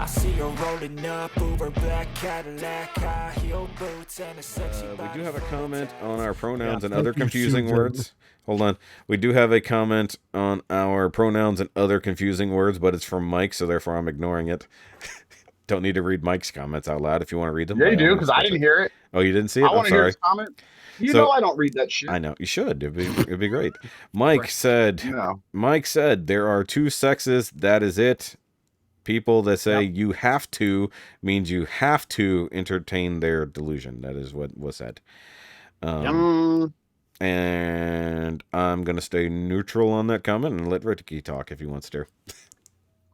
I see her rolling up, Uber black Cadillac, high heel boots, and a sexy We body do have a full of comment fat. on our pronouns and thank other you, confusing Susan. words. Hold on. We do have a comment on our pronouns and other confusing words, but it's from Mike, so therefore I'm ignoring it. Don't need to read Mike's comments out loud if you want to read them. Yeah, by you all do, means, because I go didn't for it. hear it. Oh, you didn't see it? I I'm want to hear sorry. his comment. You So- know I don't read that shit. I know you should. It'd be great. Mike said. No. Mike said there are two sexes. That is it. People that say Yep. you have to means you have to entertain their delusion. That is what was said. And I'm gonna stay neutral on that comment and let Ricky talk if he wants to.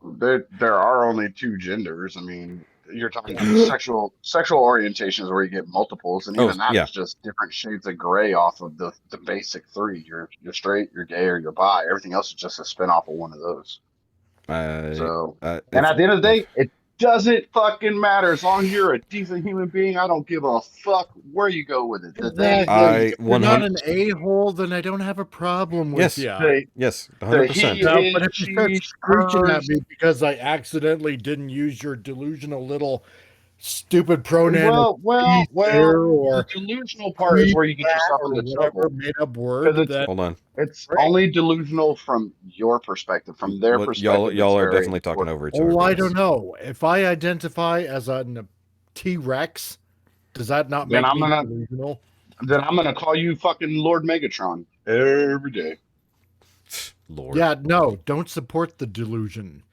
There are only two genders. I mean, you're talking sexual orientations where you get multiples, and even that is just different shades of gray off of the basic three. You're straight, you're gay, or you're bi. Everything else is just a spin-off of one of those. And at the end of the day, it doesn't fucking matter. As long as you're a decent human being, I don't give a fuck where you go with it. Exactly. If you're not an a-hole, then I don't have a problem with you. Yes, 100%. No, but if you start screeching at me because I accidentally didn't use your delusional little stupid pronoun, well, or the delusional part is where you get yourself into trouble. Made up word. Hold on. It's only delusional from your perspective, from their perspective. Y'all are definitely talking over each other. Oh, I don't know. If I identify as a T-Rex, does that not make me delusional? Then I'm gonna call you fucking Lord Megatron every day. Lord. Yeah, no, don't support the delusion.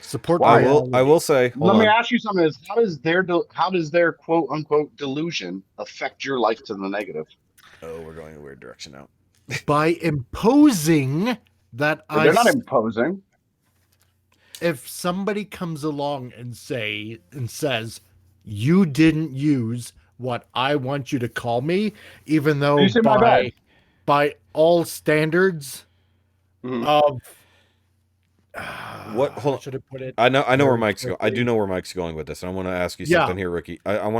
Support. I will say. Let me ask you something: how does their quote unquote delusion affect your life to the negative? Oh, we're going a weird direction now. By imposing that they're not imposing. If somebody comes along and says you didn't use what I want you to call me, even though by all standards of what? Hold on. Should have put it? I know where Mike's going. I do know where Mike's going with this, and I want to ask you something here, Ricky. I do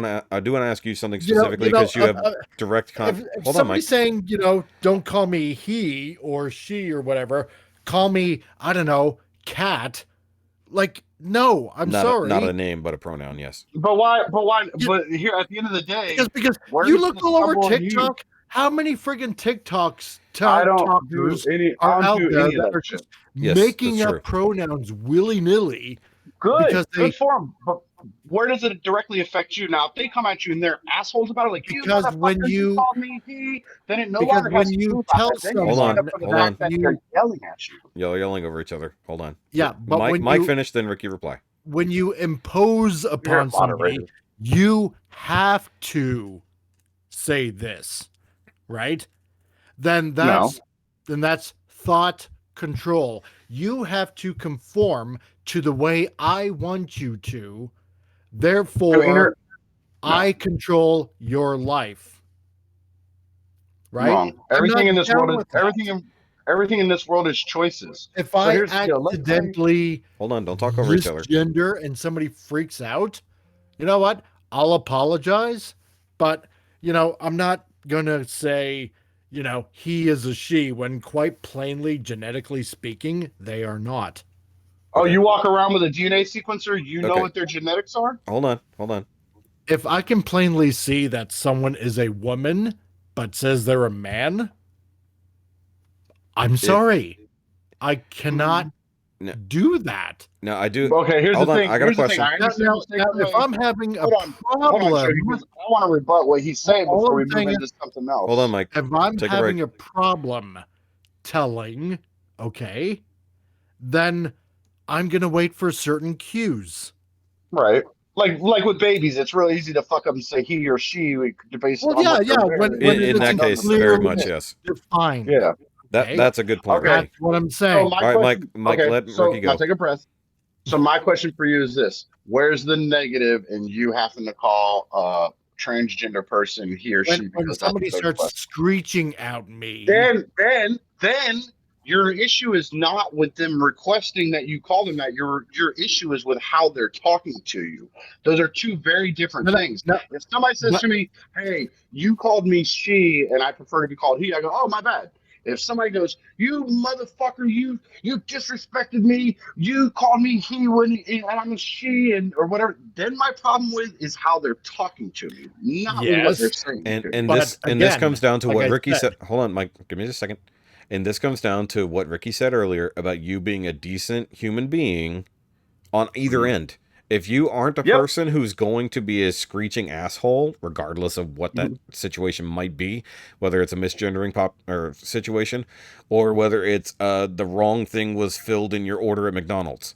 want to ask you something specifically because you have direct contact. Hold on, Mike. Saying, don't call me he or she or whatever. Call me, I don't know, cat. Like, no, I'm sorry. Not a name, but a pronoun, yes. But why? But here, at the end of the day, because you look all over TikTok. How many friggin' TikToks I don't do out there that are just making up pronouns willy-nilly? Good for them. But where does it directly affect you? Now, if they come at you and they're assholes about it, like because when you called me he, then it no longer has to do tell someone. Hold on. That they're yelling at you. Y'all yelling over each other. Hold on. Yeah, but Mike finished, then Ricky reply. When you impose upon somebody, you have to say this, right? Then that's thought control. You have to conform to the way I want you to. Therefore, I control your life. Right? Wrong. Everything in this world is choices. If I accidentally hold on, don't talk over each other. Gender and somebody freaks out, you know what? I'll apologize, but I'm not gonna say, he is a she when quite plainly, genetically speaking, they are not. Oh, you walk around with a DNA sequencer, you know what their genetics are? Hold on. If I can plainly see that someone is a woman but says they're a man, I'm sorry. I cannot do that. No, I do. Okay, here's the thing. I got a question. If I'm having a problem, I want to rebut what he's saying before we move into something else. Hold on, Mike. If I'm having a problem telling, then I'm gonna wait for certain cues. Right. Like with babies, it's really easy to fuck up and say he or she based on in that case, very much yes. Fine. Yeah. That's a good point. That's what I'm saying. All right, Mike, let Ricky go. I'll take a breath. So my question for you is this: where's the negative in you having to call a transgender person he or she? When somebody starts screeching at me, then your issue is not with them requesting that you call them that. Your issue is with how they're talking to you. Those are two very different things. If somebody says to me, "Hey, you called me she, and I prefer to be called he," I go, "Oh, my bad." If somebody goes, "You motherfucker, you disrespected me, you called me he and I'm a she and or whatever," then my problem with is how they're talking to me, not with what they're Yes. saying. And But this again, comes down to like what I Ricky said, said. Hold on, Mike. Give me just a second. And this comes down to what Ricky said earlier about you being a decent human being on either end. If you aren't a person who's going to be a screeching asshole, regardless of what that situation might be, whether it's a misgendering or situation, or whether it's the wrong thing was filled in your order at McDonald's,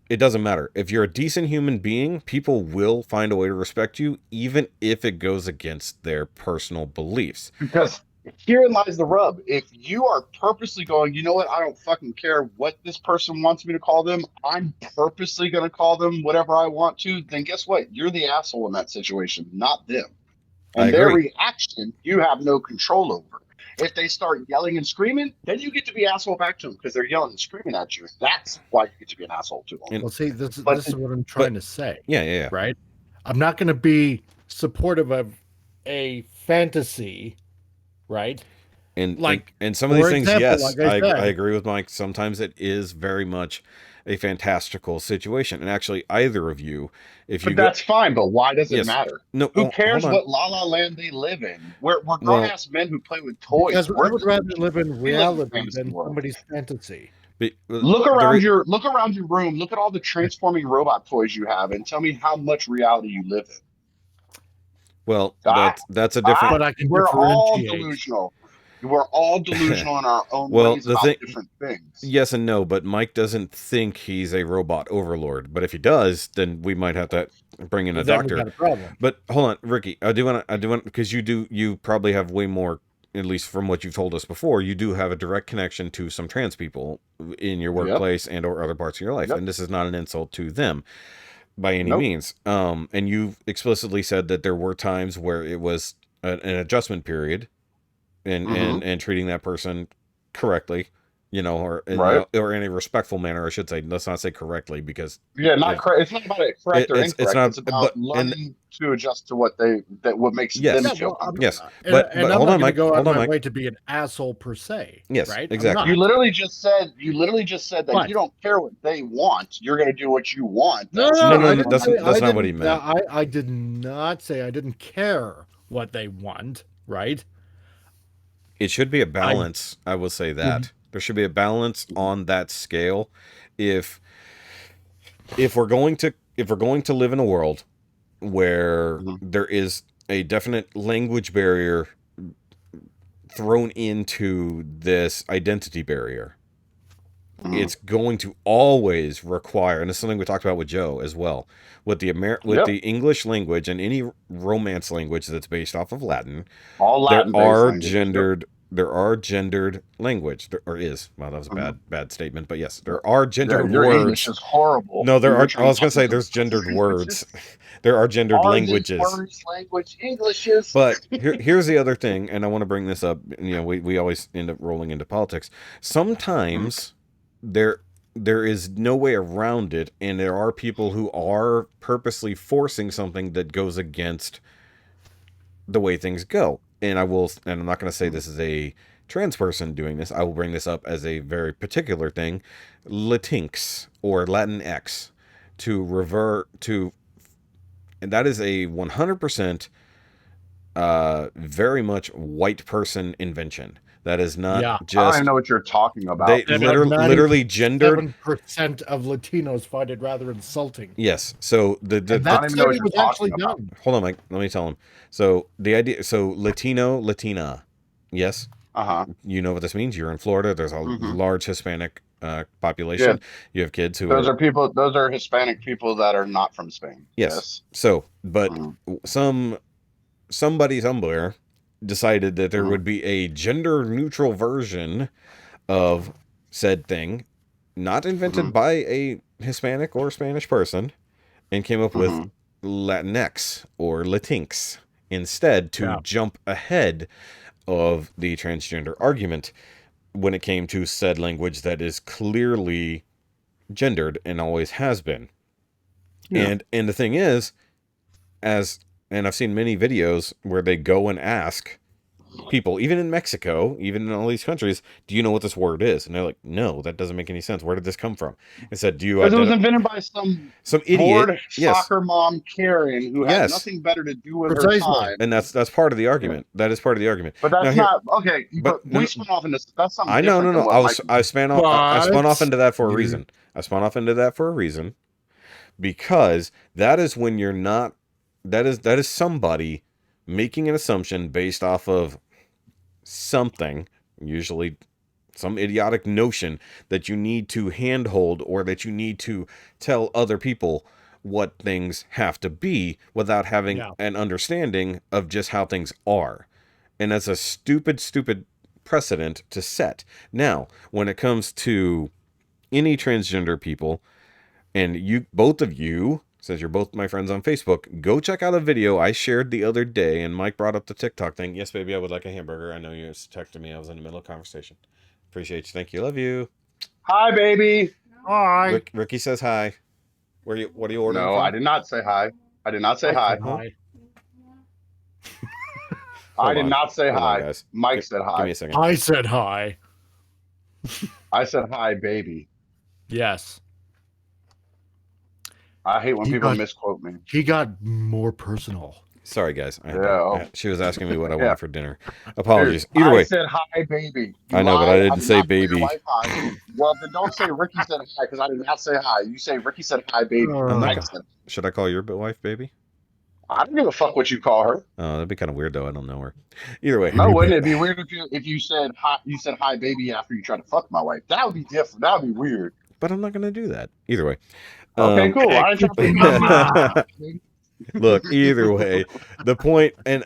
it doesn't matter. If you're a decent human being, people will find a way to respect you, even if it goes against their personal beliefs. Because herein lies the rub. If you are purposely going, you know what, I don't fucking care what this person wants me to call them, I'm purposely going to call them whatever I want to, then guess what? You're the asshole in that situation, not them. And their reaction, you have no control over. If they start yelling and screaming, then you get to be asshole back to them because they're yelling and screaming at you. That's why you get to be an asshole to them. Well, see, this is what I'm trying to say. Yeah. Right? I'm not going to be supportive of a fantasy, right? And some of these things, example, yes, like I agree with Mike. Sometimes it is very much a fantastical situation. And actually, either of you, that's fine, but why does it matter? No, who cares what La La Land they live in? We're grown-ass men who play with toys. Because I would rather live in reality than somebody's fantasy. Look around your room. Look at all the transforming robot toys you have, and tell me how much reality you live in. Well, that's a different. But I can we're all delusional. We're all delusional in our own ways about different things. Yes and no, but Mike doesn't think he's a robot overlord. But if he does, then we might have to bring in a doctor. Got a problem. But hold on, Ricky, I do want because you probably have way more, at least from what you've told us before, you do have a direct connection to some trans people in your workplace and or other parts of your life. And this is not an insult to them by any means. And you explicitly said that there were times where it was an adjustment period and treating that person correctly, or in a respectful manner, I should say. Let's not say correctly because it's not about it correct or incorrect. It's about learning to adjust to what makes them feel comfortable. Yes, but hold on, Mike. Hold on, Mike. Way to be an asshole per se. Yes, right? Exactly. You literally just said that you don't care what they want. You're going to do what you want. No, that's not what he meant. I did not say I didn't care what they want. Right. It should be a balance. I will say that there should be a balance on that scale. If we're going to live in a world where there is a definite language barrier thrown into this identity barrier, it's going to always require, and this is something we talked about with Joe as well, with the English language and any Romance language that's based off of Latin, there are gendered language. That was a bad statement, but yes, there are gendered words. Your English is horrible. No, there are. I was going to say there's gendered words. There are gendered languages. English is. But here's the other thing, and I want to bring this up. We always end up rolling into politics. Sometimes there is no way around it, and there are people who are purposely forcing something that goes against the way things go. And I'm not going to say this is a trans person doing this. I will bring this up as a very particular thing. Latinx or Latinx and that is a 100% very much white person invention. That is not just. I don't even know what you're talking about. They literally gendered. 7% of Latinos find it rather insulting. Yes. So I don't even know what you're talking about. Hold on, Mike. Let me tell him. So the idea. So Latino, Latina. Yes. You know what this means. You're in Florida. There's a large Hispanic population. Yeah. You have kids who. Those are Hispanic people that are not from Spain. Yes. So, but somebody somewhere decided that there would be a gender neutral version of said thing, not invented by a Hispanic or Spanish person, and came up with Latinx or Latinx instead to jump ahead of the transgender argument when it came to said language that is clearly gendered and always has been. And the thing is, and I've seen many videos where they go and ask people, even in Mexico, even in all these countries, do you know what this word is? And they're like, no, that doesn't make any sense. Where did this come from? I said, do you Because it was invented by some idiot, bored soccer mom Karen who had Yes. nothing better to do with Precisely. her time. And that's part of the argument. That is part of the argument. But that's Now, not okay. But we spun off into that's something. I know, different than no. what I spun off into that for a you- reason. I spun off into that for a reason, because that is when you're not. That is somebody making an assumption based off of something, usually some idiotic notion that you need to handhold or that you need to tell other people what things have to be without having an understanding of just how things are. And that's a stupid precedent to set. Now, when it comes to any transgender people, and you, both of you, since you're both my friends on Facebook, go check out a video I shared the other day, and Mike brought up the TikTok thing. Yes, baby, I would like a hamburger. I know you just texted me. I was in the middle of conversation. Appreciate you. Thank you. Love you. Hi, baby. Hi. Ricky says hi. What are you ordering? No, from? I did not say hi. I did not say hi. I did not say hi. Guys. Mike said hi. Give me a second. I said hi. I said hi, baby. Yes. I hate when people misquote me. He got more personal. Sorry, guys. Yeah. She was asking me what I wanted for dinner. Apologies. Either I way. said hi, baby. I know, but I didn't say baby. Well, then don't say Ricky said hi, because I did not say hi. You say Ricky said hi, baby. Should I call your wife baby? I don't give a fuck what you call her. Oh, that'd be kind of weird, though. I don't know her. Either way. No, wouldn't it be weird if you said hi? You said hi, baby, after you tried to fuck my wife. That would be different. That would be weird. But I'm not going to do that. Either way. Okay, cool. Look, either way, the point, and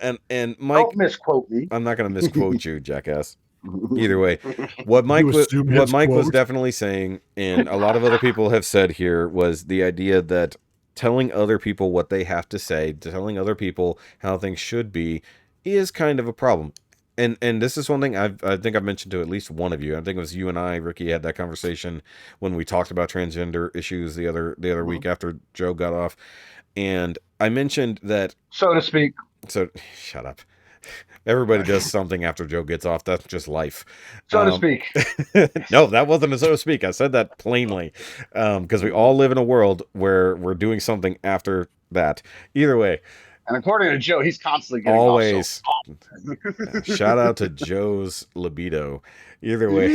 Mike, don't misquote me. I'm not going to misquote you, jackass. Either way, what Mike was definitely saying, and a lot of other people have said here, was the idea that telling other people what they have to say, telling other people how things should be, is kind of a problem. And this is one thing I think I've mentioned to at least one of you. I think it was you and I, Ricky, had that conversation when we talked about transgender issues the other week after Joe got off. And I mentioned that, so to speak. So shut up. Everybody does something after Joe gets off. That's just life. So to speak. No, that wasn't a so to speak. I said that plainly, because we all live in a world where we're doing something after that. Either way. And according to Joe, he's constantly getting always. Shout out to Joe's libido. Either way,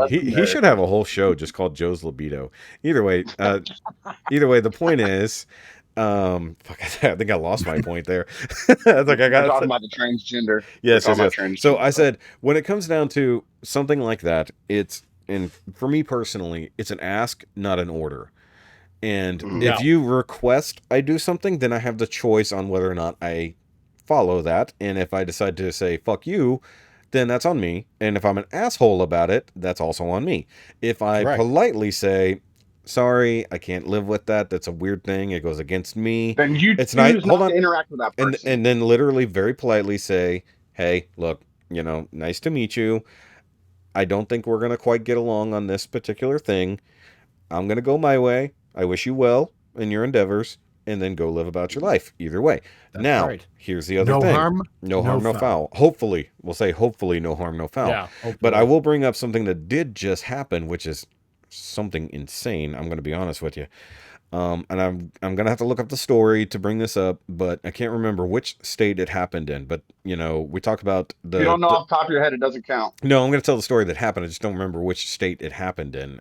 he should have a whole show just called Joe's libido. Either way, the point is, I think I lost my point there. I got talking about the transgender. Yes. So I said, when it comes down to something like that, and for me personally, it's an ask, not an order. And if you request I do something, then I have the choice on whether or not I follow that. And if I decide to say, fuck you, then that's on me. And if I'm an asshole about it, that's also on me. If I politely say, sorry, I can't live with that. That's a weird thing. It goes against me. Then you choose not to interact with that person. And then literally very politely say, hey, look, nice to meet you. I don't think we're going to quite get along on this particular thing. I'm going to go my way. I wish you well in your endeavors, and then go live about your life. Either way. Here's the other thing. No harm, no foul. Hopefully, we'll say hopefully no harm, no foul. Yeah, but I will bring up something that did just happen, which is something insane. I'm going to be honest with you. And I'm going to have to look up the story to bring this up, but I can't remember which state it happened in. But, we talked about if you don't know off the top of your head, it doesn't count. No, I'm going to tell the story that happened. I just don't remember which state it happened in.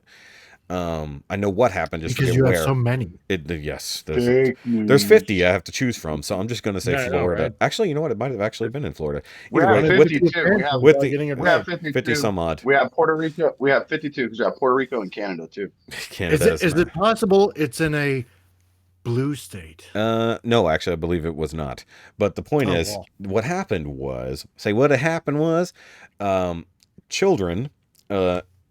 I know what happened, just because you have so many. Yes, there's 50 I have to choose from, so I'm just going to say Florida. Right? Actually, you know what? It might have actually been in Florida. We have 52. We have 50 some odd. We have Puerto Rico. We have 52 because we have Puerto Rico and Canada too. Canada is it possible it's in a blue state? No, actually, I believe it was not. But the point is, what happened was, children,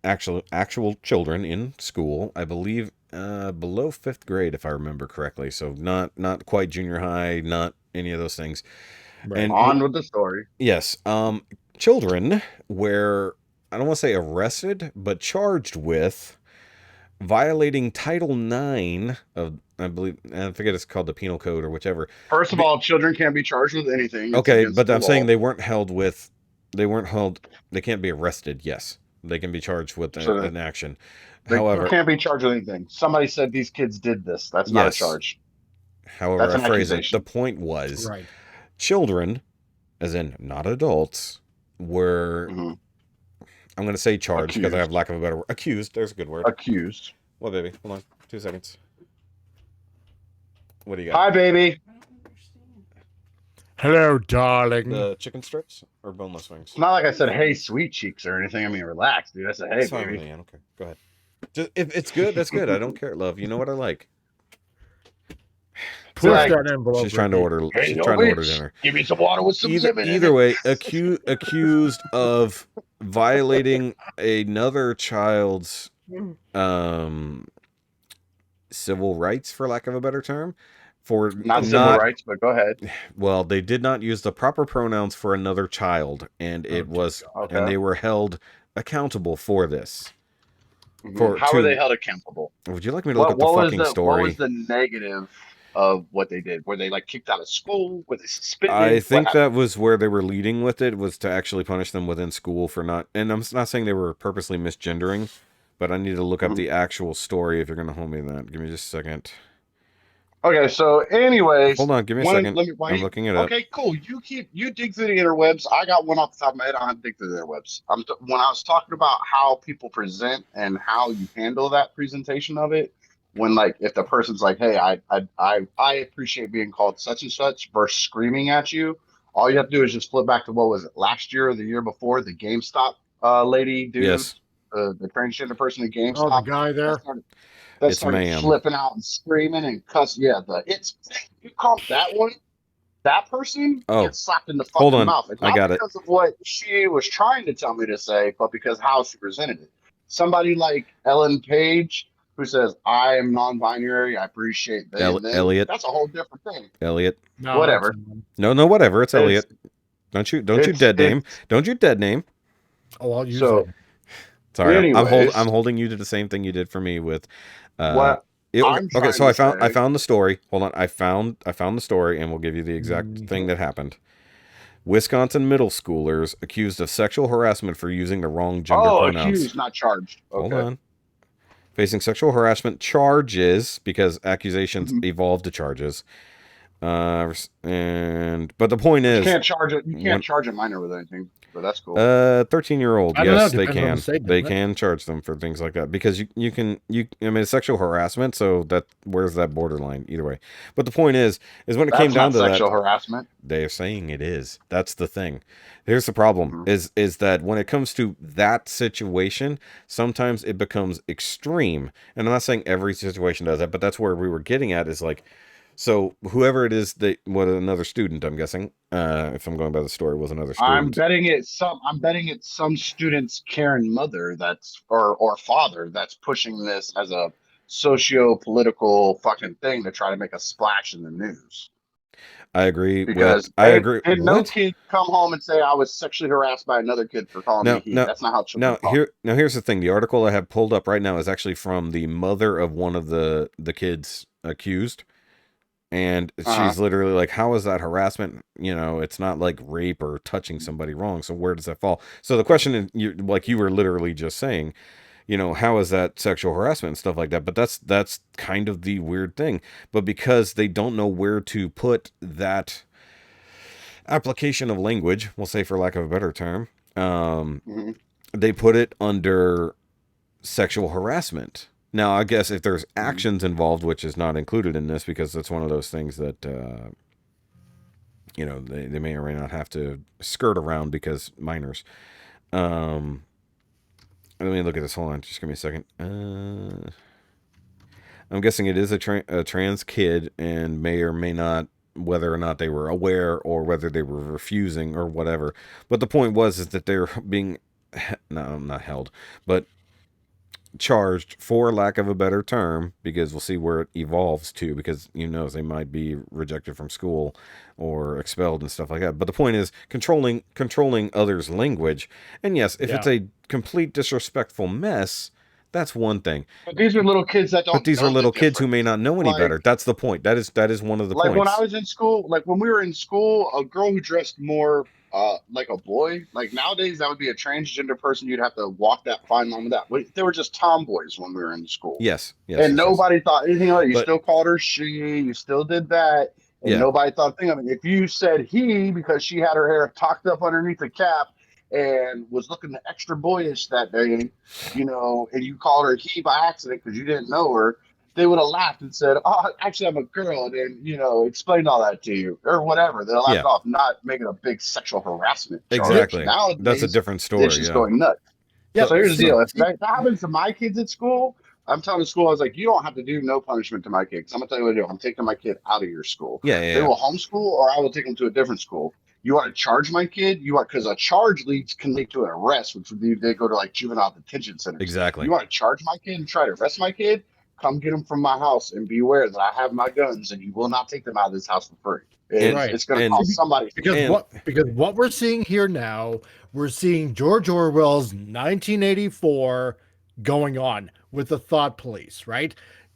actual children in school, I believe, below 5th grade, if I remember correctly. So not quite junior high, not any of those things. Right. And on with the story. Yes. Children were, I don't want to say arrested, but charged with violating Title IX of, I believe, I forget it's called the Penal Code or whichever. First of all, children can't be charged with anything. Okay, but I'm saying they weren't held with They weren't held. They can't be arrested. Yes, they can be charged with an action. They However, can't be charged with anything. Somebody said these kids did this. That's not a charge. However, that's I phrase it. The point was, children, as in not adults, were. Mm-hmm. I'm going to say charged because I have lack of a better word. Accused. There's a good word. Accused. Well, baby, hold on, 2 seconds. What do you got? Hi, baby. Hello, darling. The chicken strips or boneless wings? It's not like I said, "Hey, sweet cheeks" or anything. I mean, relax, dude. I said, "Hey, baby." Really, I don't care. Go ahead. Just, if it's good, that's good. I don't care, love. You know what I like. Push that envelope. She's trying to order. She's trying to order dinner. Give me some water with some lemon. Either way, accused of violating another child's civil rights, for lack of a better term, for not civil rights, but go ahead. Well, they did not use the proper pronouns for another child, and and they were held accountable for this. How were they held accountable? Would you like me to look at the fucking story? What was the negative of what they did? Were they like kicked out of school? Were they suspended? I think that was where they were leading with it, was to actually punish them within school for not, and I'm not saying they were purposely misgendering, but I need to look up the actual story if you're going to hold me that. Give me just a second. Okay, so anyways. Hold on, give me a second. I'm looking it up. Okay, cool. You dig through the interwebs. I got one off the top of my head. I don't have to dig through the interwebs. When I was talking about how people present and how you handle that presentation of it, when like if the person's like, "Hey, I appreciate being called such and such," versus screaming at you, all you have to do is just flip back to what was it, last year or the year before, the GameStop lady dude, yes. The transgender person at GameStop. Oh, the guy there. That started flipping out and screaming and cussing. Yeah, you call that one, that person gets slapped in the fucking mouth. It's not because of what she was trying to tell me to say, but because how she presented it. Somebody like Ellen Page, who says, "I am non-binary. I appreciate that." Elliot. That's a whole different thing. Elliot. No, whatever. No, whatever. It's Elliot. Don't you dead name. Don't you dead name. Oh, I'll use it. Sorry, anyways, I'm holding you to the same thing you did for me with. Okay, so I found the story. Hold on, I found the story, and we'll give you the exact thing that happened. Wisconsin middle schoolers accused of sexual harassment for using the wrong gender pronouns. Accused, not charged. Okay. Hold on. Facing sexual harassment charges because accusations evolved to charges. But the point is, you can't charge a minor with anything. But that's cool. 13-year-old, yes, they can. They can charge them for things like that because you can. I mean, it's sexual harassment, so where's that borderline? Either way. But the point is when it came down to sexual harassment. They are saying it is. That's the thing. Here's the problem: is that when it comes to that situation, sometimes it becomes extreme. And I'm not saying every situation does that, but that's where we were getting at. Is like. So whoever it is another student, I'm guessing, if I'm going by the story, was another student. I'm betting it's some student's Karen mother or father that's pushing this as a socio-political fucking thing to try to make a splash in the news. I agree. I agree. Did no kid come home and say I was sexually harassed by another kid for calling me he? That's not how children talk. Here's the thing. The article I have pulled up right now is actually from the mother of one of the kids accused. And she's literally like, how is that harassment? You know, it's not like rape or touching somebody wrong. So where does that fall? So the question, like you were literally just saying, you know, how is that sexual harassment and stuff like that? But that's kind of the weird thing. But because they don't know where to put that application of language, we'll say for lack of a better term, they put it under sexual harassment. Now, I guess if there's actions involved, which is not included in this because it's one of those things that, you know, they may or may not have to skirt around because minors. Let me look at this. Hold on. Just give me a second. I'm guessing it is a trans kid and may or may not, whether or not they were aware or whether they were refusing or whatever. But the point is that they're being, no, not held, but charged, for lack of a better term, because we'll see where it evolves to, because they might be rejected from school or expelled and stuff like that. But the point is controlling others' language. And yes, if it's a complete disrespectful mess, that's one thing. But these are little kids that don't. But these are little kids who may not know any better. That's the point. That is one of the points. Like when I was in school, like when we were in school, a girl who dressed more like a boy, like nowadays that would be a transgender person. You'd have to walk that fine line with that. They were just tomboys when we were in school. Yes, and nobody thought anything of it. You still called her she. You still did that, and nobody thought a thing of it. If you said he because she had her hair tucked up underneath a cap and was looking extra boyish that day, you know, and you called her he by accident because you didn't know her, they would have laughed and said, "Oh, actually, I'm a girl," and then, you know, explained all that to you or whatever. They laughed off, not making a big sexual harassment charge. Exactly. Nowadays, that's a different story. It's just going nuts. Yeah. So here's the deal: if that happens to my kids at school, I'm telling the school, I was like, you don't have to do no punishment to my kid. Because I'm gonna tell you what to do. I'm taking my kid out of your school. They will homeschool, or I will take them to a different school. You want to charge my kid? You want, because a charge can lead to an arrest, which would be they go to like juvenile detention centers. Exactly. You want to charge my kid and try to arrest my kid? Come get them from my house and beware that I have my guns and you will not take them out of this house for free. It's going to cost somebody. Because what we're seeing here now, we're seeing George Orwell's 1984 going on with the thought police, right?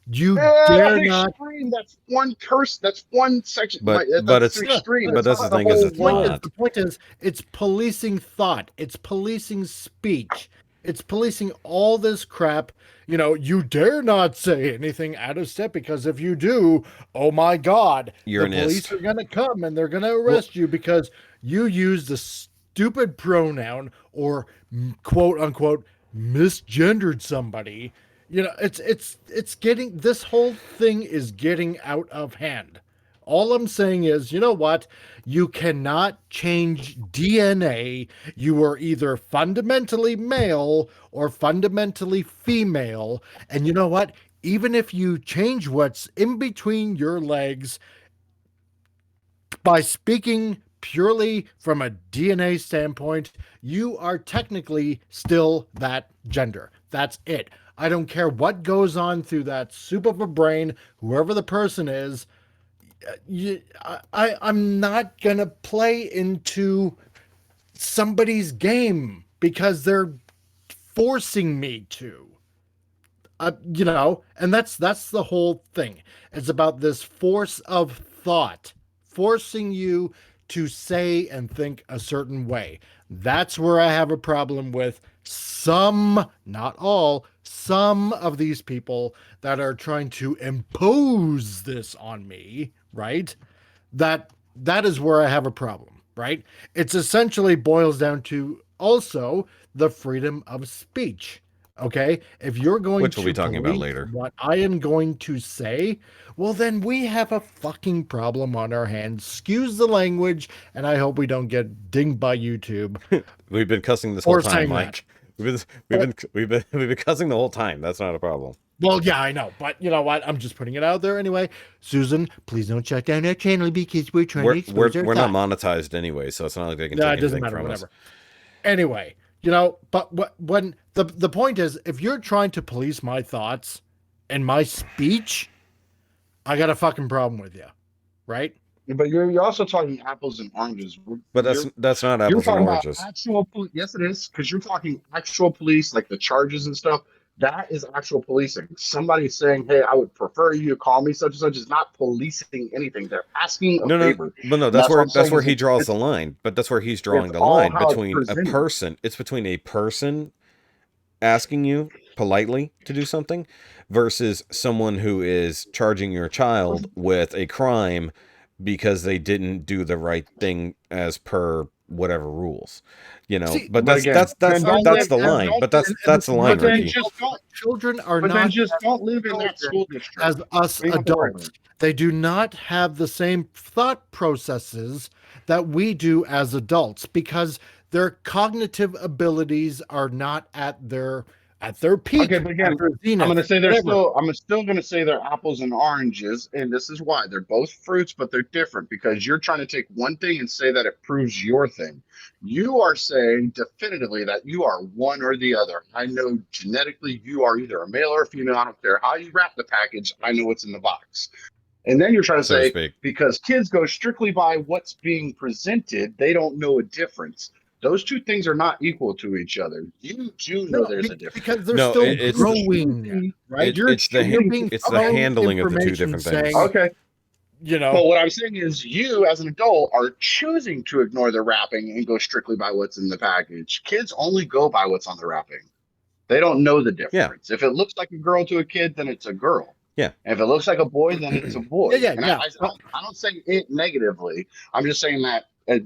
You dare not. Extreme. That's one curse. That's one section. But it's extreme. But that's the thing is, the point is, it's policing thought. It's policing speech. It's policing all this crap. You know, you dare not say anything out of step because if you do, oh my God, the police are going to come and they're going to arrest you because you used the stupid pronoun or quote unquote misgendered somebody. You know, it's getting, this whole thing is getting out of hand. All I'm saying is, you know what? You cannot change DNA. You are either fundamentally male or fundamentally female. And you know what? Even if you change what's in between your legs by speaking purely from a DNA standpoint, you are technically still that gender. That's it. I don't care what goes on through that soup of a brain, whoever the person is. I'm not going to play into somebody's game because they're forcing me to. You know, and that's the whole thing. It's about this force of thought, forcing you to say and think a certain way. That's where I have a problem with some, not all, some of these people that are trying to impose this on me, right? That is where I have a problem, right? It's essentially boils down to also the freedom of speech. Okay, if you're going which we'll be talking about later, what I am going to say, well, then we have a fucking problem on our hands. Excuse the language, and I hope we don't get dinged by YouTube. We've been cussing this whole time, Mike. We've been cussing the whole time. That's not a problem. Well, yeah, I know, but you know what? I'm just putting it out there anyway. Susan, please don't shut down our channel because we're trying to expose our We're not monetized anyway, so it's not like they can take anything from us. Anyway. You know, but when the point is, if you're trying to police my thoughts and my speech, I got a fucking problem with you, right? But you're also talking apples and oranges. But that's not apples and oranges. Yes, it is, because you're talking actual police, like the charges and stuff. That is actual policing. Somebody saying, "Hey, I would prefer you to call me such and such," is not policing anything. They're asking a favor. No, that's where he draws the line. But that's where he's drawing the line between a person. It's between a person asking you politely to do something versus someone who is charging your child with a crime because they didn't do the right thing as per whatever rules, you know. But that's the line. But that's the line, Ricky. Children are not just don't live in that school district as us adults. They do not have the same thought processes that we do as adults because their cognitive abilities are not at their peak. Okay, but again, I'm going to say I'm still going to say they're apples and oranges, and this is why they're both fruits, but they're different because you're trying to take one thing and say that it proves your thing. You are saying definitively that you are one or the other. I know genetically you are either a male or a female. I don't care how you wrap the package. I know what's in the box. And then you're trying to say because kids go strictly by what's being presented, they don't know a difference. Those two things are not equal to each other. You do know there's a difference because they're still growing, right? It's the handling of the two different things. Okay, But what I'm saying is, you as an adult are choosing to ignore the wrapping and go strictly by what's in the package. Kids only go by what's on the wrapping. They don't know the Yeah. difference. If it looks like a girl to a kid, then it's a girl. Yeah. And if it looks like a boy, then it's a boy. Yeah, and yeah. I don't say it negatively. I'm just saying that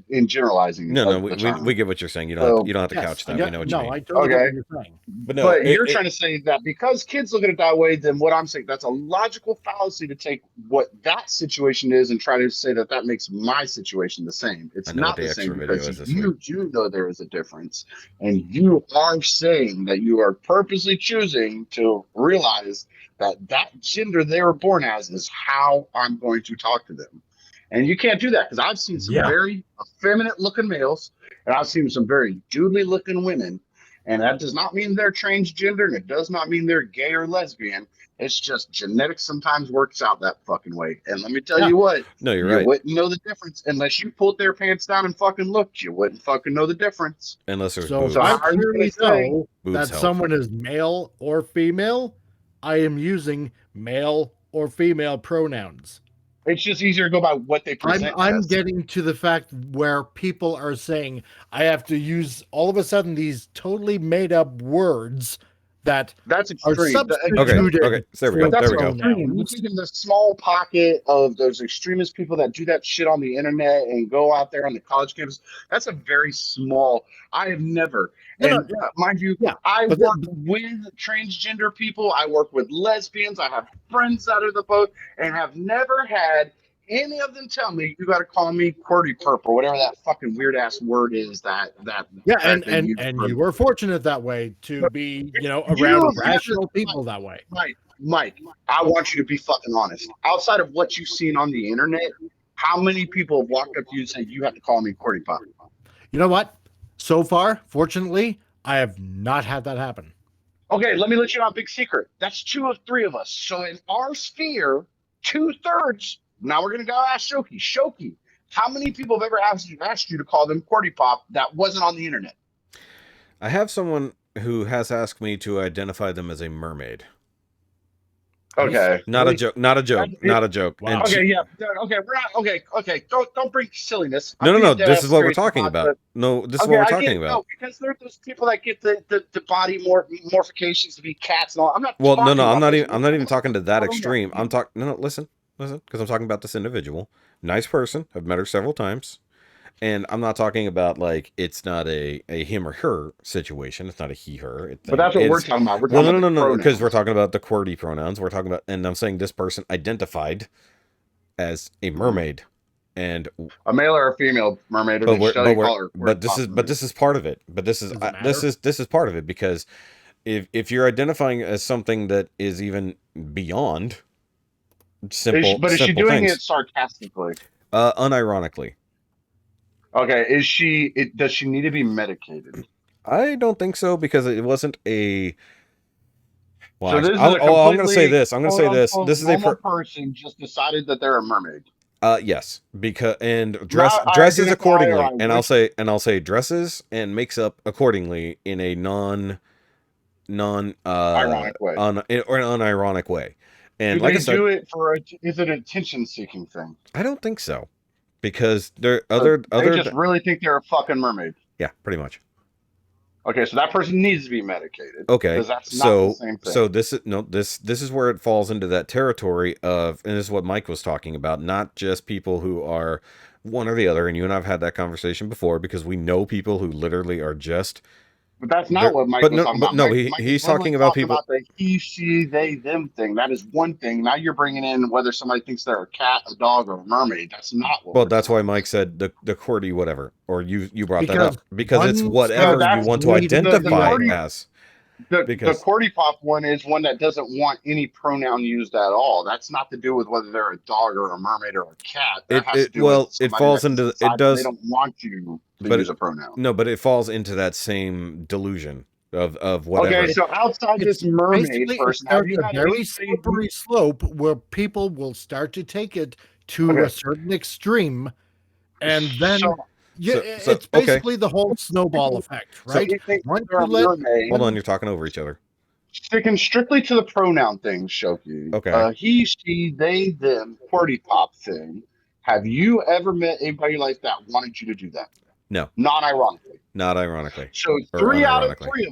in generalizing. No, we get what you're saying. You don't have to couch that. We know what you mean. I totally get what you're saying. But you're trying to say that because kids look at it that way, then what I'm saying, that's a logical fallacy to take what that situation is and try to say that that makes my situation the same. It's not the same because you do know there is a difference. And you are saying that you are purposely choosing to realize that that gender they were born as is how I'm going to talk to them. And you can't do that because I've seen some very effeminate looking males and I've seen some very doodly looking women. And that does not mean they're transgender and it does not mean they're gay or lesbian. It's just genetics sometimes works out that fucking way. And let me tell you what, you're right. You wouldn't know the difference unless you pulled their pants down and fucking looked. You wouldn't fucking know the difference. Unless there's boobs. So I clearly know that someone is male or female. I am using male or female pronouns. It's just easier to go by what they present. I'm getting to the fact where people are saying I have to use all of a sudden these totally made up words that's extreme. Okay, so there we go. There we go. You think in the small pocket of those extremist people that do that shit on the internet and go out there on the college campus. That's a very small. I have never. Mind you, I work with transgender people. I work with lesbians. I have friends that are the both, and have never had any of them tell me you got to call me QWERTY perp or whatever that fucking weird ass word is. And you were fortunate that way to be around rational people that way. Mike, I want you to be fucking honest. Outside of what you've seen on the internet, how many people have walked up to you and said you have to call me QWERTY pop? You know what? So far, fortunately, I have not had that happen. Okay, let me let you know a big secret. That's 2 of 3 of us. So in our sphere, 2/3. Now we're gonna go ask Shoki. Shoki, how many people have ever asked you to call them QWERTY pop that wasn't on the internet? I have someone who has asked me to identify them as a mermaid. Okay. Not a joke. Not a joke. Not a joke. Wow. Okay, yeah. Okay, we're not okay. Don't bring silliness. No. This is what we're talking about. No, this is what we're talking about. No, because there are those people that get the body morphications to be cats and all. I'm not. Well, no. I'm not even talking to that extreme. I'm talking. No. Listen, because I'm talking about this individual. Nice person. I've met her several times. And I'm not talking about like it's not a him or her situation. It's not a he her. But that's what we're talking about. We're talking no. Because we're talking about the QWERTY pronouns. We're talking about, and I'm saying this person identified as a mermaid, and a male or a female mermaid. But this is part of it. But this is part of it because if you're identifying as something that is even beyond simple, but is she doing it sarcastically? Unironically. Okay, does she need to be medicated? I don't think so because it wasn't a. Well, so I'm going to say this. This is a person just decided that they're a mermaid. Yes, because dresses accordingly, and I'll say dresses and makes up accordingly in a non ironic way, or an unironic way. And do they do it for? Is it an attention seeking thing? I don't think so. Because they just really think they're a fucking mermaid. Yeah, pretty much. Okay, so that person needs to be medicated. Okay, because that's not the same thing. So this is where it falls into that territory of, and this is what Mike was talking about, not just people who are one or the other. And you and I've had that conversation before because we know people who literally are just. But that's not what Mike was talking about. No, he's talking about people. About the he, she, they, them thing. That is one thing. Now you're bringing in whether somebody thinks they're a cat, a dog, or a mermaid. That's not what. Well, that's why Mike said the QWERTY whatever, or you brought that up because it's whatever you want to identify as. The QWERTY pop one is one that doesn't want any pronoun used at all. That's not to do with whether they're a dog or a mermaid or a cat. It falls into it does. They don't want you to use a pronoun. No, but it falls into that same delusion of whatever. Okay, so outside this mermaid person, a very slippery slope where people will start to take it to a certain extreme, and then. It's basically the whole snowball effect, right? Hold on, you're talking over each other. Sticking strictly to the pronoun thing, Shoki. Okay. He, she, they, them, party pop thing. Have you ever met anybody like that wanted you to do that? No. Not ironically. Not ironically. So three out of three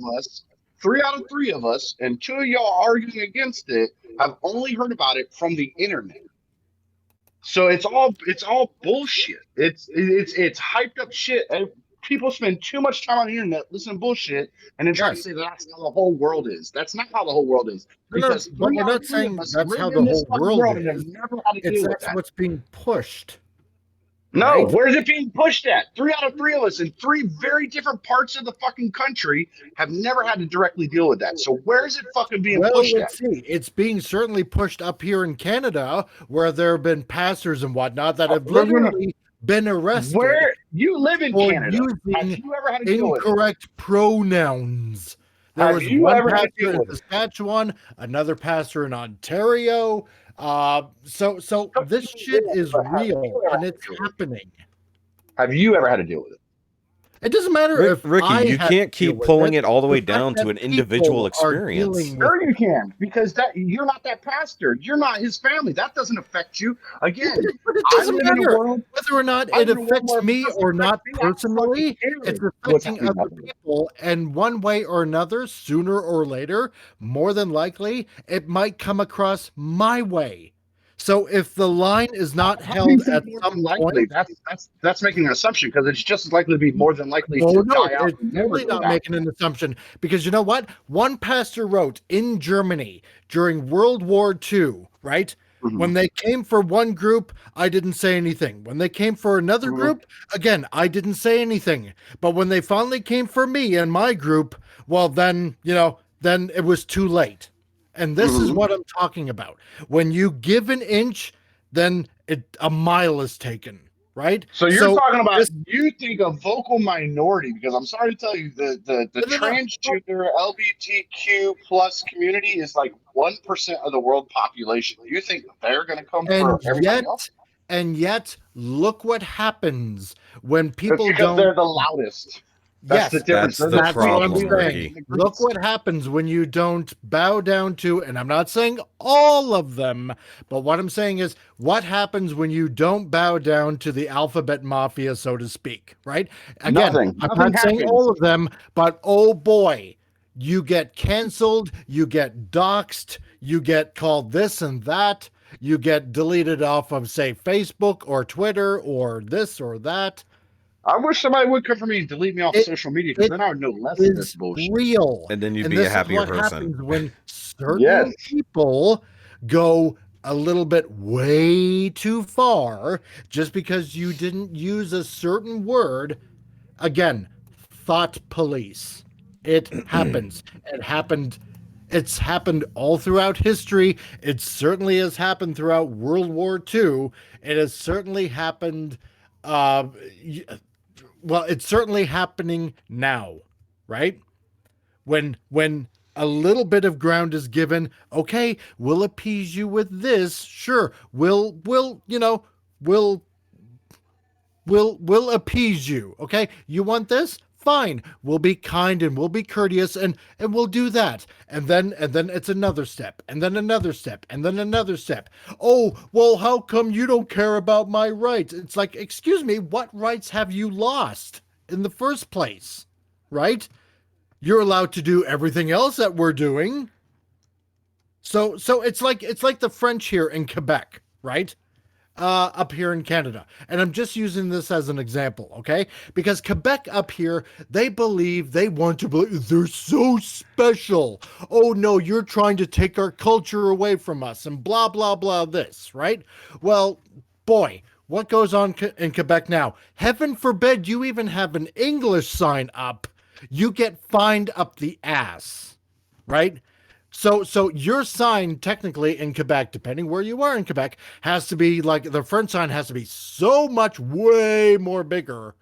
of us, and two of y'all arguing against it have only heard about it from the internet. So it's all bullshit. It's hyped up shit. And people spend too much time on the internet listening to bullshit and then trying to say that's how the whole world is. That's not how the whole world is. Because but we're not saying that's how the whole world is. That's what's being pushed. No, right? Where's it being pushed at? 3 out of 3 of us in 3 very different parts of the fucking country have never had to directly deal with that. So where is it fucking being pushed at? See. It's being certainly pushed up here in Canada, where there have been pastors and whatnot that have literally been arrested. Where you live in Canada, have you ever had to deal with incorrect pronouns? There was one pastor in Saskatchewan, another pastor in Ontario. So this shit is real and it's happening. Have you ever had to deal with it? It doesn't matter if Ricky, you can't keep pulling it all the way down to an individual experience. Sure you can, because you're not that pastor. You're not his family. That doesn't affect you. Again, but it doesn't matter whether or not it affects me or not personally. It's affecting other people, and one way or another, sooner or later, more than likely, it might come across my way. So if the line is not held at some point, that's making an assumption, because it's just as likely to be more than likely to die out. It's really not making an assumption, because you know what? One pastor wrote in Germany during World War II, right? Mm-hmm. When they came for one group, I didn't say anything. When they came for another group, again, I didn't say anything. But when they finally came for me and my group, well, then it was too late. And this is what I'm talking about. When you give an inch, then a mile is taken, right? So you're talking about, you think a vocal minority, because I'm sorry to tell you, the transgender LGBTQ plus community is like 1% of the world population. You think they're going to come for everybody else? And yet, look what happens when people because they're the loudest. That's the difference. That's what I'm saying. Look what happens when you don't bow down to, and I'm not saying all of them, but what I'm saying is what happens when you don't bow down to the alphabet mafia, so to speak, right? Again, I'm not saying all of them, but oh boy, you get canceled, you get doxxed, you get called this and that, you get deleted off of, say, Facebook or Twitter or this or that. I wish somebody would come for me and delete me off social media, because then I would know less of this bullshit. Real. And then you'd be a happier person. Happens when certain people go a little bit way too far just because you didn't use a certain word. Again, thought police. It happens. It happened. It's happened all throughout history. It certainly has happened throughout World War II. It has certainly happened. Well, it's certainly happening now, right? When a little bit of ground is given, okay, we'll appease you with this. Sure, we'll appease you. Okay, you want this? Fine. We'll be kind and we'll be courteous and we'll do that. And then it's another step, and then another step, and then another step. Oh, well, how come you don't care about my rights? It's like, excuse me, what rights have you lost in the first place? Right? You're allowed to do everything else that we're doing. So it's like the French here in Quebec, right? Up here in Canada. And I'm just using this as an example, okay? Because Quebec up here, they want to believe they're so special. Oh no, you're trying to take our culture away from us and blah, blah, blah this, right? Well, boy, what goes on in Quebec now? Heaven forbid you even have an English sign up. You get fined up the ass, right? So your sign technically in Quebec, depending where you are in Quebec, has to be like the French sign has to be so much way more bigger,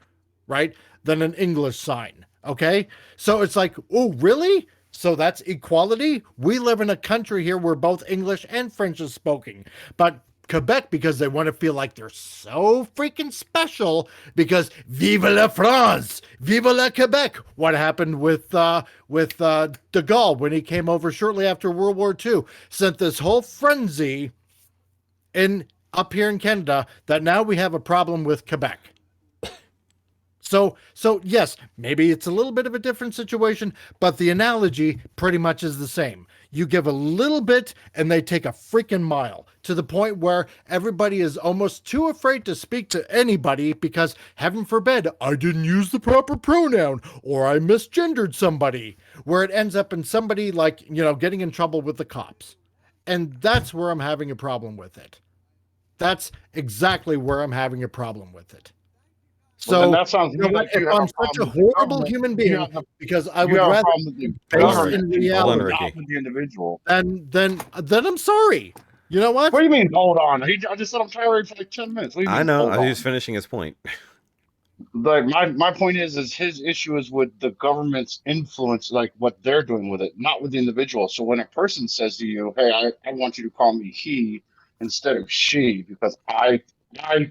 right, than an English sign. Okay, so it's like, oh really? So that's equality? We live in a country here where both English and French is spoken, but Quebec because they want to feel like they're so freaking special because vive la France, vive la Quebec. What happened with de Gaulle when he came over shortly after World War II? Sent this whole frenzy up here in Canada that now we have a problem with Quebec. So yes, maybe it's a little bit of a different situation, but the analogy pretty much is the same. You give a little bit and they take a freaking mile, to the point where everybody is almost too afraid to speak to anybody because, heaven forbid, I didn't use the proper pronoun or I misgendered somebody, where it ends up in somebody getting in trouble with the cops. And that's where I'm having a problem with it. That's exactly where I'm having a problem with it. So, that sounds if I'm such a horrible human being, because I would rather be based in reality, not with the individual, then I'm sorry. You know what? What do you mean, hold on? I just let him tirade for like 10 minutes. I know. He was finishing his point. Like my point is his issue is with the government's influence, like what they're doing with it, not with the individual. So when a person says to you, "Hey, I want you to call me he instead of she because I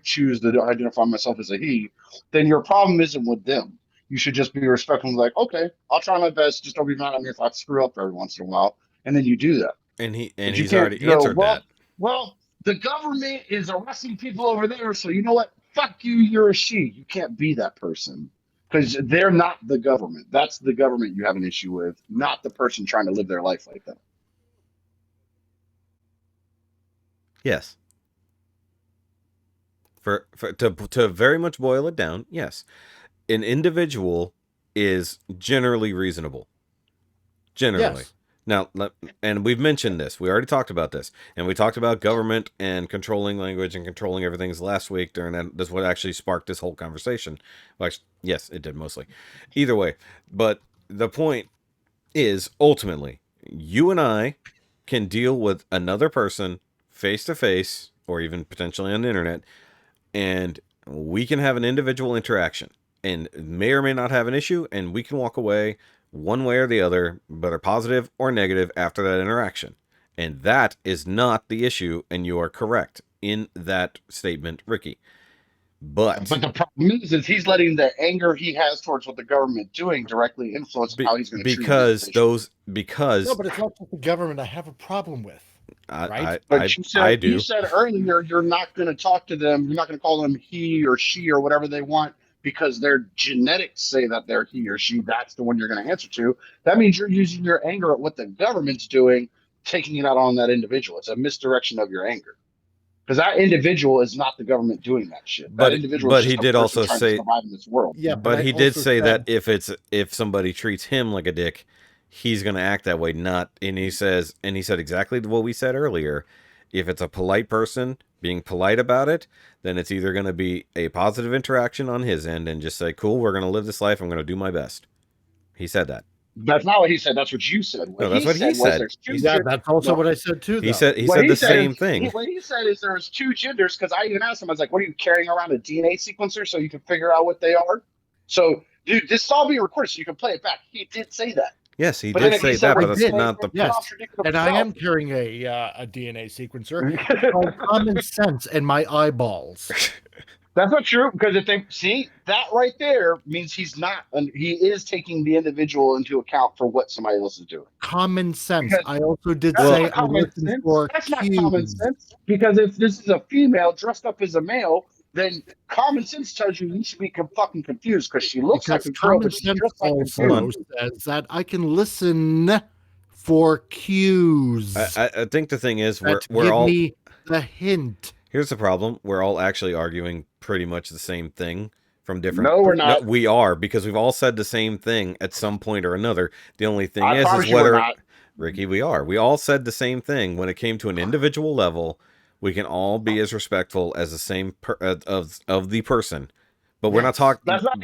choose to identify myself as a he," then your problem isn't with them. You should just be respectful, like, okay, I'll try my best. Just don't be mad at me if I screw up every once in a while. And then you do that. And he's already answered that. Well, the government is arresting people over there, so you know what? Fuck you, you're a she. You can't be that person. Because they're not the government. That's the government you have an issue with, not the person trying to live their life like that. Yes. To very much boil it down, yes. An individual is generally reasonable. Generally. Yes. Now, and we've mentioned this. We already talked about this. And we talked about government and controlling language and controlling everything last week during that. That's what actually sparked this whole conversation. Well, actually, yes, it did mostly. Either way. But the point is, ultimately, you and I can deal with another person face-to-face or even potentially on the internet, and we can have an individual interaction and may or may not have an issue, and we can walk away one way or the other, whether positive or negative, after that interaction. And that is not the issue, and you are correct in that statement, Ricky. But the problem is he's letting the anger he has towards what the government doing directly influence how he's going to treat because no, but it's not just the government I have a problem with. Right? I do. You said earlier you're not going to talk to them. You're not going to call them he or she or whatever they want because their genetics say that they're he or she. That's the one you're going to answer to. That means you're using your anger at what the government's doing, taking it out on that individual. It's a misdirection of your anger. Because that individual is not the government doing that shit. That individual is just he did also say to survive in this world. Yeah, but he did say that if somebody treats him like a dick, he's going to act that way. And he said exactly what we said earlier. If it's a polite person being polite about it, then it's either going to be a positive interaction on his end and just say, "Cool, we're going to live this life. I'm going to do my best." He said that. That's not what he said. That's what you said. No, that's what he said. Yeah, that's also what I said too. Though. He said the same thing. What he said is there's two genders, because I even asked him, I was like, "What are you carrying around a DNA sequencer so you can figure out what they are?" So, dude, this is all being recorded so you can play it back. He did say that. Yes, he did say that, but that's not the. Yes, and I am carrying a DNA sequencer. Called common sense in my eyeballs. That's not true, because if they see that right there means he's not, and he is taking the individual into account for what somebody else is doing. Common sense. Because I also did say I listened for That's not common sense, because if this is a female dressed up as a male, then common sense tells you should be fucking confused because she looks like a girl, but she's dressed like a girl. Says that I can listen for cues. I think the thing is we're all me the hint. Here's the problem: we're all actually arguing pretty much the same thing from different. No, we're not. No, we are, because we've all said the same thing at some point or another. The only thing is whether Ricky, we are. We all said the same thing when it came to an individual level. We can all be as respectful as the same of the person, but we're not talking. That's not.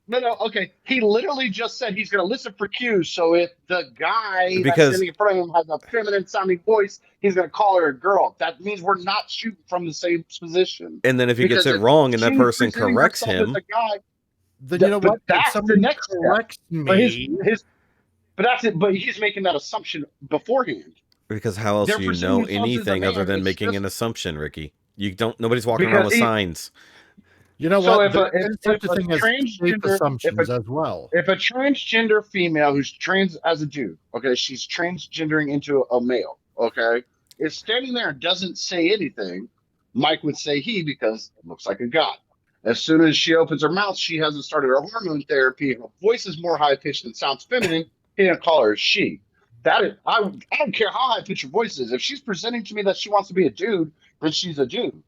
No. Okay, he literally just said he's going to listen for cues. So if the guy that's sitting in front of him has a feminine sounding voice, he's going to call her a girl. That means we're not shooting from the same position. And then if he gets it wrong and that person corrects him, then you know what? That's the next corrects me. But that's it. But he's making that assumption beforehand. Because how else They're do you presenting know themselves as a anything other man. than It's making just an assumption, Ricky? You don't. Nobody's walking around with signs. You know so what? if a There's such a thing as safe transgender assumptions as well. if a transgender female who's trans as a dude, okay, she's transgendering into a male, okay, is standing there and doesn't say anything, Mike would say he because it looks like a god. As soon as she opens her mouth, she hasn't started her hormone therapy. Her voice is more high pitched and sounds feminine. He didn't call her she. That is, I don't care how high pitched her voice is. If she's presenting to me that she wants to be a dude, then she's a dude.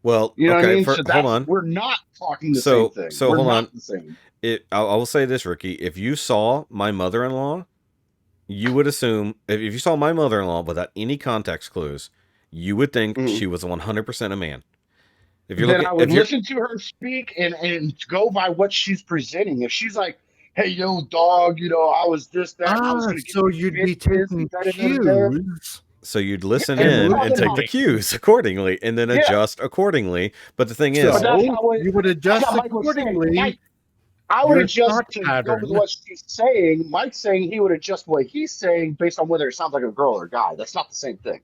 Well, You know what I okay. mean? So Hold on. we're not talking the same thing. So we're hold not on. the same. I will say this, Ricky. If you saw my mother-in-law, you would assume if you saw my mother-in-law without any context clues, you would think she was 100% a man. If you're then I would listen to her speak and go by what she's presenting. If she's like, "Hey, yo, dog, you know, I was this, that," and I was so you'd be taking cues. So you'd listen in and take the cues accordingly, and then adjust accordingly. But the thing is, you would adjust accordingly. I would adjust to go with what she's saying. Mike's saying he would adjust what he's saying based on whether it sounds like a girl or a guy. That's not the same thing.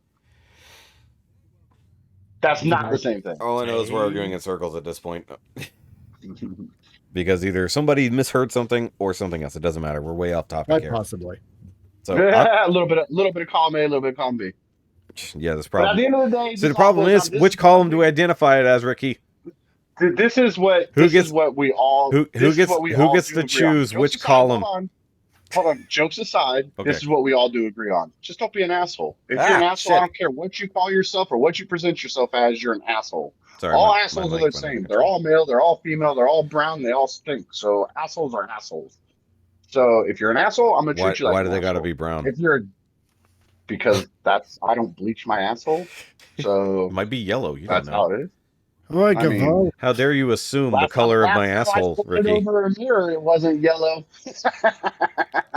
That's not the same thing. All I know is we're arguing in circles at this point. Because either somebody misheard something or something else. It doesn't matter. We're way off topic here. Possibly. So a little bit of column A, a little bit of column B. Yeah, that's problem. But at the end of the day, so the problem is, which column do we identify it as, Ricky? This is what we all who gets to choose which column. Hold on. Jokes aside, This is what we all do agree on. Just don't be an asshole. If you're an asshole, I don't care what you call yourself or what you present yourself as. You're an asshole. Sorry, all assholes are the same. They're all male. They're all female. They're all brown. They all stink. So assholes are assholes. So if you're an asshole, I'm gonna treat you like. Why do they gotta be brown? Because I don't bleach my asshole. So it might be yellow. You don't know. How it is. How dare you assume the color of my asshole, Ricky? Over a mirror, it wasn't yellow.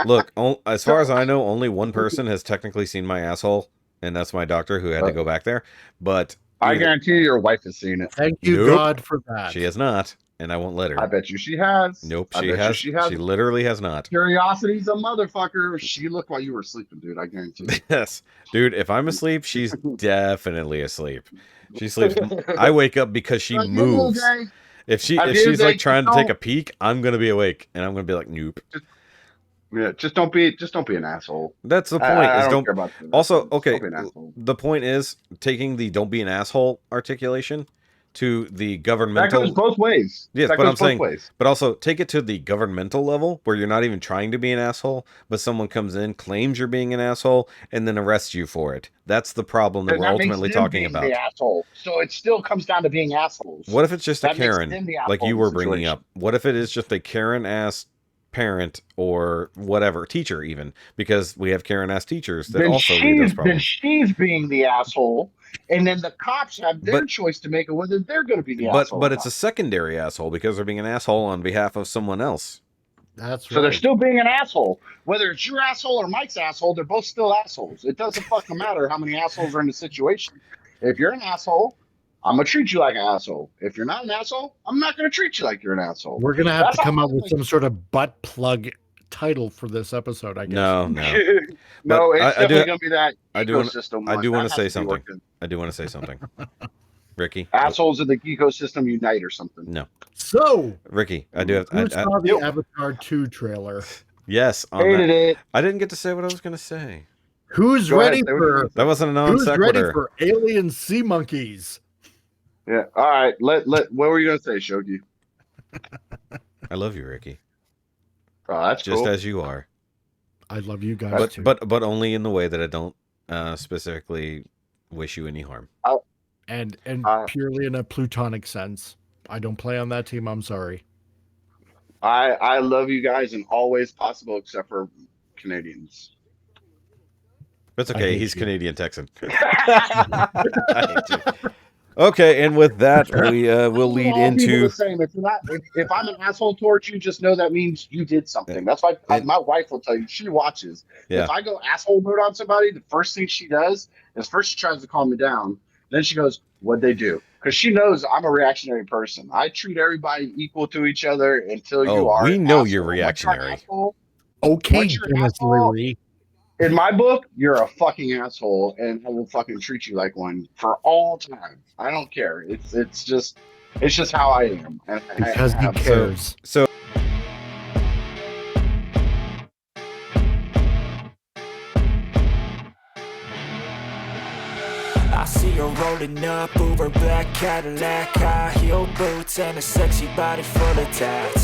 Look, as far as I know, only one person has technically seen my asshole, and that's my doctor who had to go back there. But I guarantee your wife has seen it. Thank you, God, for that. She has not, and I won't let her. I bet you she has. Nope, she has. She literally has not. Curiosity's a motherfucker. She looked while you were sleeping, dude. I guarantee you. Yes, dude. If I'm asleep, she's definitely asleep. She sleeps. I wake up because she moves. If she's like trying to take a peek, I'm gonna be awake, and I'm gonna be like, nope. Just don't be an asshole. That's the point. I don't care about that. Also, okay. The point is taking the "don't be an asshole" articulation to the governmental. That goes both ways. Yes, but I'm saying, but also take it to the governmental level where you're not even trying to be an asshole, but someone comes in, claims you're being an asshole, and then arrests you for it. That's the problem that we're ultimately talking about. The asshole. So it still comes down to being assholes. What if it's just a Karen, like you were bringing up? What if it is just a Karen-ass parent or whatever, teacher even? Because we have Karen-ass teachers that also lead those problems. Then she's being the asshole. And then the cops have their choice to make it whether they're going to be the asshole. But it's a secondary asshole because they're being an asshole on behalf of someone else. That's right. So they're still being an asshole. Whether it's your asshole or Mike's asshole, they're both still assholes. It doesn't fucking matter how many assholes are in the situation. If you're an asshole, I'm going to treat you like an asshole. If you're not an asshole, I'm not going to treat you like you're an asshole. We're going to have to come up with some sort of butt plug title for this episode, I guess. No. No, it's definitely going to be that ecosystem. I do want to say something. I do want to say something. Ricky. Assholes in the ecosystem unite or something. No. So, Ricky, I do have who saw the Avatar 2 trailer? Yes. Hated it. I didn't get to say what I was going to say. Who's ready for... That wasn't a non sequitur. Who's ready for alien sea monkeys? Yeah. All right. What were you going to say, Shogi? I love you, Ricky. Oh, that's just cool. As you are. I love you guys too. But only in the way that I don't specifically wish you any harm. And purely in a plutonic sense. I don't play on that team. I'm sorry. I love you guys in all ways possible except for Canadians. That's okay. He's Canadian Texan. I hate you. Okay, and with that, we will lead into. If I'm an asshole towards you, just know that means you did something. That's why my wife will tell you. She watches. Yeah. If I go asshole mode on somebody, the first thing she does is first she tries to calm me down. Then she goes, "What'd they do?" Because she knows I'm a reactionary person. I treat everybody equal to each other until you are. We know you're reactionary. Okay, Dennis Leary. In my book, you're a fucking asshole, and I will fucking treat you like one for all time. I don't care. It's just how I am, and Because I he have cares. So I see her rolling up, Uber black Cadillac, high heel boots, and a sexy body full of tats.